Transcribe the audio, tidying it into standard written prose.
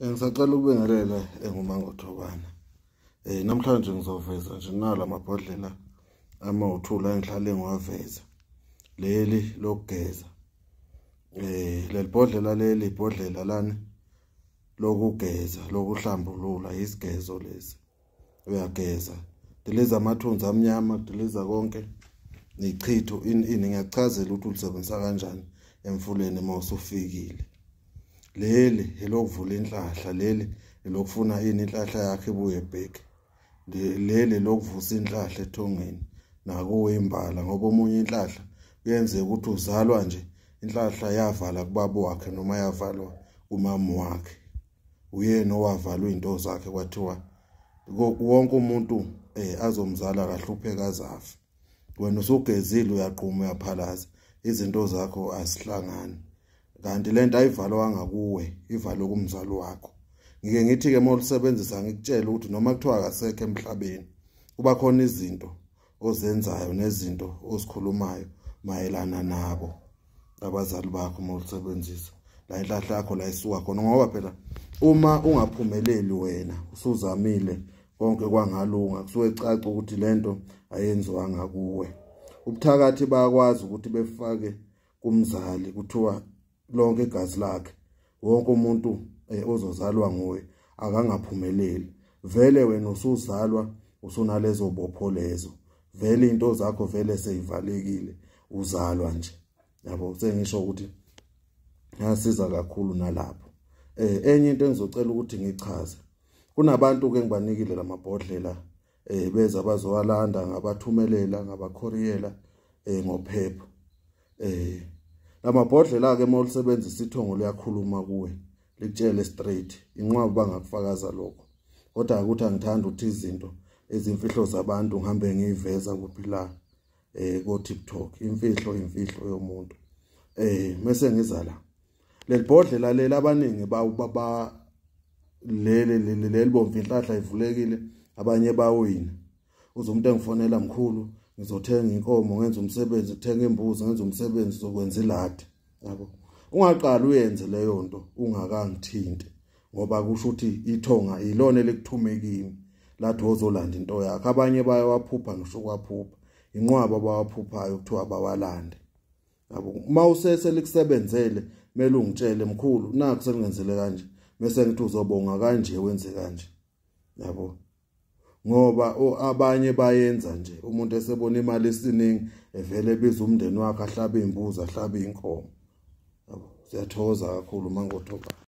Ngisacela ukubingelela nguMangothobane. Namhlanje ngizoveza nje nala mabhodlela ama-2 engihlale ngiwaveza. Leli lokugeza. Leli bhodlela leli ibhodlela lani lokugeza, lokuhlambulula isigezo lesi. Uyageza. Diliza amathunzi amnyama, diliza konke. Nichitho ini ngiyachazela ukuthi ulisebenzisa kanjani emfuleni mawusufikile. Leli elokuvula inhlahla, leli elokufuna inhlahla yakhe ibuye ebheke. Leli lokuvusa inhlahla ethongeni nakuwe imbala ngoba omunye inhlahla kuyenzeka ukuthi uzalwa nje inhlahla yavala kubaba wakhe noma yavalwa umama wakhe. Uyena owavalwa izinto zakhe kwathiwa wonke umuntu azomzala kahlupheka azafe. Wena usugezile uyaqhuma uyaphalaza izinto zakho asihlangani. Kanti lento ayivalwa ngakuwe ivalwe kumzali wakho. Ngike ngithi ke mawulisebenzisa ngikutshela ukuthi noma kuthiwa akasekho emhlabeni kuba khona izinto ozenzayo nezinto ozikhulumayo mayelana nabo abazali bakho mawulisebenzisa la inhlahla yakho la isuka khona ngoba phela uma ungaphumeleli wena usuzamile konke kwangalunga kusuke caca ukuthi lento ayenziwa ngakuwe. Ubuthakathi bayakwazi ukuthi befake kumzali kuthiwa lonke igazi lakhe wonke umuntu ozozalwa nguwe akangaphumeleli. Vele wena usuzalwa usunalezo bopho lezo. Vele into zakho vele seyivalekile uzalwa nje. Yabo sengisho ukuthi yasiza kakhulu nalapho. Enye into engizocela ukuthi ngichaze. Kunabantu ke ngibanikile lamabhodlela beza bazowalanda ngabathumelela ngabakhoriyela ngophepha. Lamabhodlela ke mawulisebenzisa ithongo liyakhuluma kuwe likutshele straight inqwaba bangakufakaza lokho. Kodwa ukuthi angithanda ukuthi izinto ezimfihlo zabantu ngihambe ngiyiveza kuphila ko TikTok. Imfihlo yomuntu. Mase ngizala leli bhodlela leli abaningi leli bomvu inhlahla ivulekile abanye bawina. Uzomuntu engifonela mkhulu ngizothenga inkomo ngenza umsebenzi, ngithenga imbuzi ngenza umsebenzi zokwenza iladi. Yabo ungaqala uyenze leyo nto ungakangithinti ngoba kusho ukuthi ithonga ilona elikuthume kimi lathi wozolanda into yakhe. Abanye bayawaphupha ngisho kwaphupha inqwaba bawaphuphayo kuthiwa bawalande. Yabo uma usese likusebenzele mele ungitshele mkhulu naku selingenzele kanje bese ngithi uzobonga kanje wenze kanje. Yabo ngoba abanye bayenza nje umuntu esebona imali esiningi evele ebiza umndeni wakhe ahlabe imbuzi ahlabe inkomo. Yabo siyathokoza kakhulu Mangothobane.